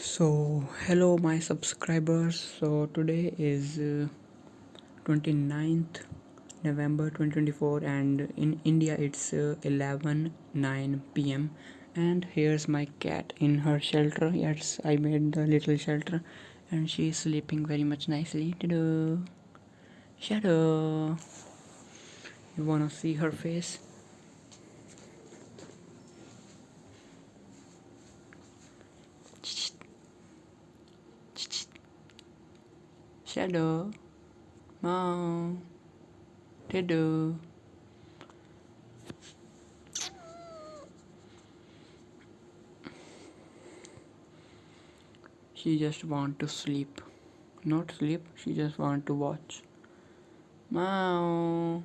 So, hello my subscribers. So, today is 29th November 2024 and in India it's 11:09 p.m. and here's my cat in her shelter. Yes, I made the little shelter and she's sleeping very much nicely. Ta-da! Shadow. You wanna see her face? Shadow. Meow. Ta-da! She just want to sleep. Not sleep, she just want to watch. Meow.